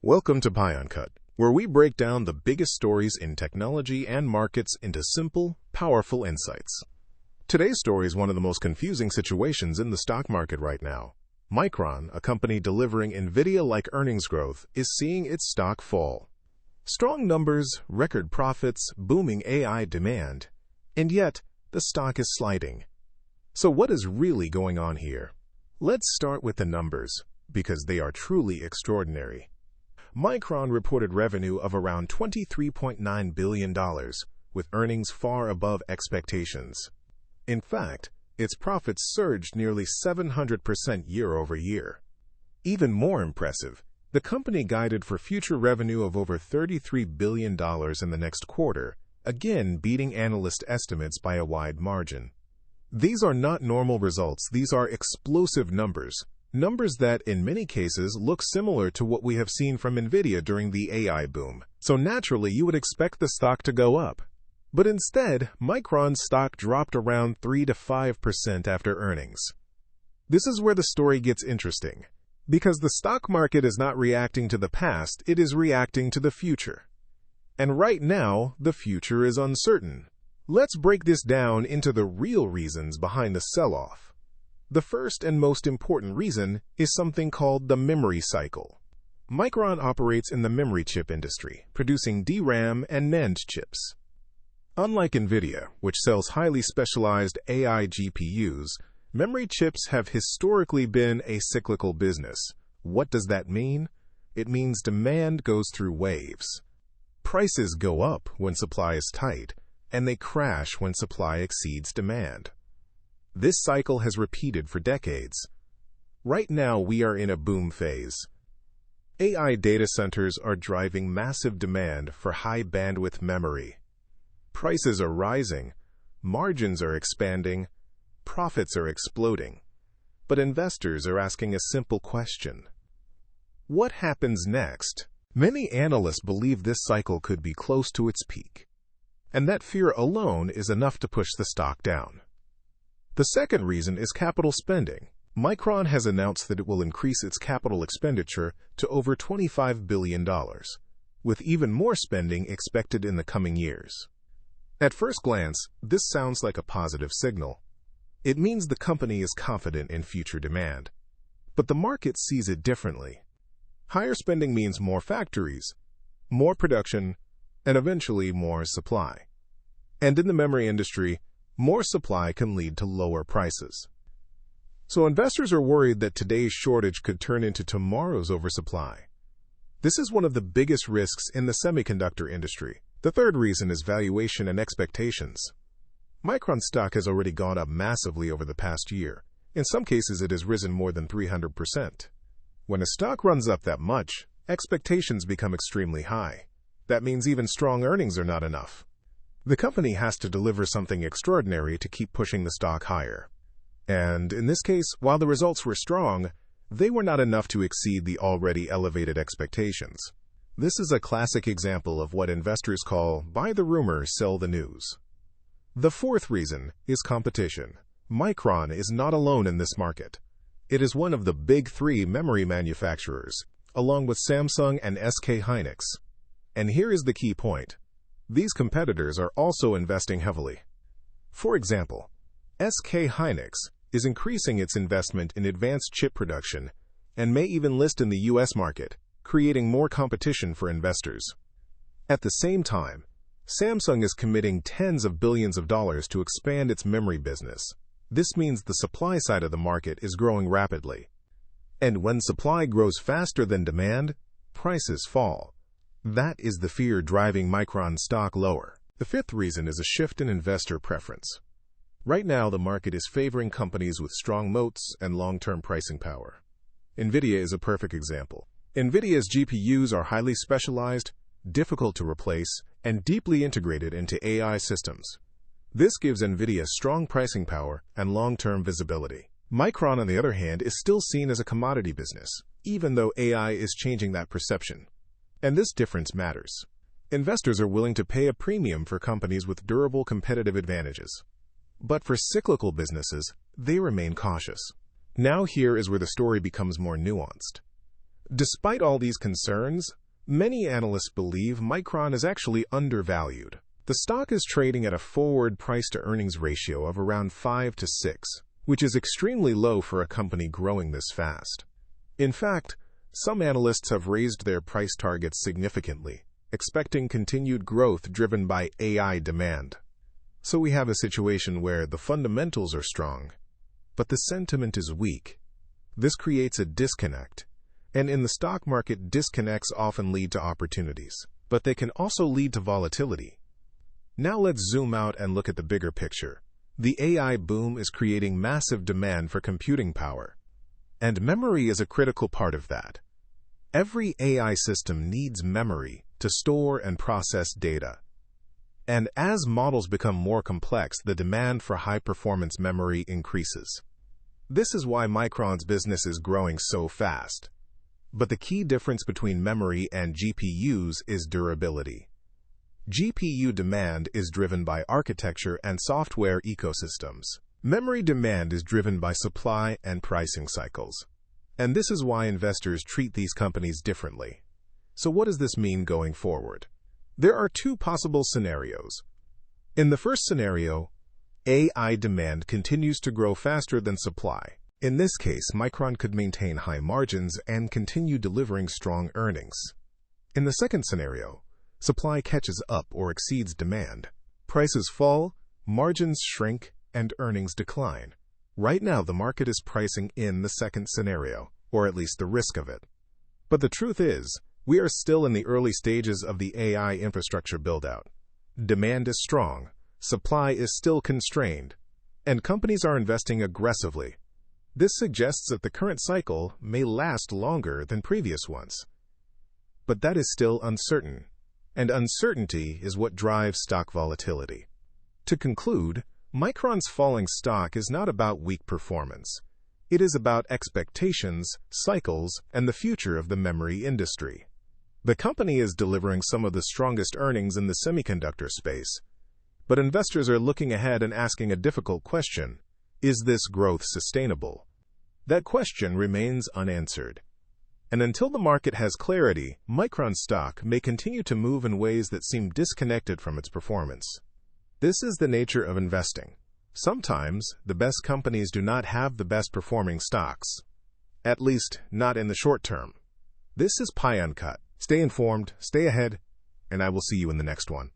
Welcome to PyUncut, where we break down the biggest stories in technology and markets into simple, powerful insights. Today's story is one of the most confusing situations in the stock market right now. Micron, a company delivering Nvidia-like earnings growth, is seeing its stock fall. Strong numbers, record profits, booming AI demand, and yet the stock is sliding. So what is really going on here? Let's start with the numbers, because they are truly extraordinary. Micron reported revenue of around $23.9 billion, with earnings far above expectations. In fact, its profits surged nearly 700% year-over-year. Even more impressive, the company guided for future revenue of over $33 billion in the next quarter, again beating analyst estimates by a wide margin. These are not normal results, these are explosive numbers. Numbers that, in many cases, look similar to what we have seen from Nvidia during the AI boom. So naturally, you would expect the stock to go up. But instead, Micron's stock dropped around 3 to 5% after earnings. This is where the story gets interesting. Because the stock market is not reacting to the past, it is reacting to the future. And right now, the future is uncertain. Let's break this down into the real reasons behind the sell-off. The first and most important reason is something called the memory cycle. Micron operates in the memory chip industry, producing DRAM and NAND chips. Unlike Nvidia, which sells highly specialized AI GPUs, memory chips have historically been a cyclical business. What does that mean? It means demand goes through waves. Prices go up when supply is tight, and they crash when supply exceeds demand. This cycle has repeated for decades. Right now, we are in a boom phase. AI data centers are driving massive demand for high-bandwidth memory. Prices are rising, margins are expanding, profits are exploding. But investors are asking a simple question. What happens next? Many analysts believe this cycle could be close to its peak, and that fear alone is enough to push the stock down. The second reason is capital spending. Micron has announced that it will increase its capital expenditure to over $25 billion, with even more spending expected in the coming years. At first glance, this sounds like a positive signal. It means the company is confident in future demand. But the market sees it differently. Higher spending means more factories, more production, and eventually more supply. And in the memory industry, more supply can lead to lower prices. So investors are worried that today's shortage could turn into tomorrow's oversupply. This is one of the biggest risks in the semiconductor industry. The third reason is valuation and expectations. Micron stock has already gone up massively over the past year. In some cases, it has risen more than 300%. When a stock runs up that much, expectations become extremely high. That means even strong earnings are not enough. The company has to deliver something extraordinary to keep pushing the stock higher. And in this case, while the results were strong, they were not enough to exceed the already elevated expectations. This is a classic example of what investors call buy the rumor, sell the news. The fourth reason is competition. Micron is not alone in this market. It is one of the big three memory manufacturers, along with Samsung and SK Hynix. And here is the key point. These competitors are also investing heavily. For example, SK Hynix is increasing its investment in advanced chip production and may even list in the US market, creating more competition for investors. At the same time, Samsung is committing tens of billions of dollars to expand its memory business. This means the supply side of the market is growing rapidly. And when supply grows faster than demand, prices fall. That is the fear driving Micron stock lower. The fifth reason is a shift in investor preference. Right now, the market is favoring companies with strong moats and long-term pricing power. Nvidia is a perfect example. Nvidia's GPUs are highly specialized, difficult to replace, and deeply integrated into AI systems. This gives Nvidia strong pricing power and long-term visibility. Micron, on the other hand, is still seen as a commodity business, even though AI is changing that perception. And this difference matters. Investors are willing to pay a premium for companies with durable competitive advantages. But for cyclical businesses, they remain cautious. Now here is where the story becomes more nuanced. Despite all these concerns, many analysts believe Micron is actually undervalued. The stock is trading at a forward price-to-earnings ratio of around 5 to 6, which is extremely low for a company growing this fast. In fact, some analysts have raised their price targets significantly, expecting continued growth driven by AI demand. So we have a situation where the fundamentals are strong, but the sentiment is weak. This creates a disconnect. And in the stock market, disconnects often lead to opportunities, but they can also lead to volatility. Now let's zoom out and look at the bigger picture. The AI boom is creating massive demand for computing power, and memory is a critical part of that. Every AI system needs memory to store and process data. And as models become more complex, the demand for high-performance memory increases. This is why Micron's business is growing so fast. But the key difference between memory and GPUs is durability. GPU demand is driven by architecture and software ecosystems. Memory demand is driven by supply and pricing cycles. And this is why investors treat these companies differently. So what does this mean going forward? There are two possible scenarios. In the first scenario, AI demand continues to grow faster than supply. In this case, Micron could maintain high margins and continue delivering strong earnings. In the second scenario, supply catches up or exceeds demand. Prices fall, margins shrink, and earnings decline. Right now, the market is pricing in the second scenario, or at least the risk of it. But the truth is, we are still in the early stages of the AI infrastructure build-out. Demand is strong, supply is still constrained, and companies are investing aggressively. This suggests that the current cycle may last longer than previous ones. But that is still uncertain, and uncertainty is what drives stock volatility. To conclude, Micron's falling stock is not about weak performance. It is about expectations, cycles, and the future of the memory industry. The company is delivering some of the strongest earnings in the semiconductor space, but investors are looking ahead and asking a difficult question: is this growth sustainable? That question remains unanswered. And until the market has clarity, Micron stock may continue to move in ways that seem disconnected from its performance. This is the nature of investing. Sometimes, the best companies do not have the best performing stocks. At least, not in the short term. This is PyUncut. Stay informed, stay ahead, and I will see you in the next one.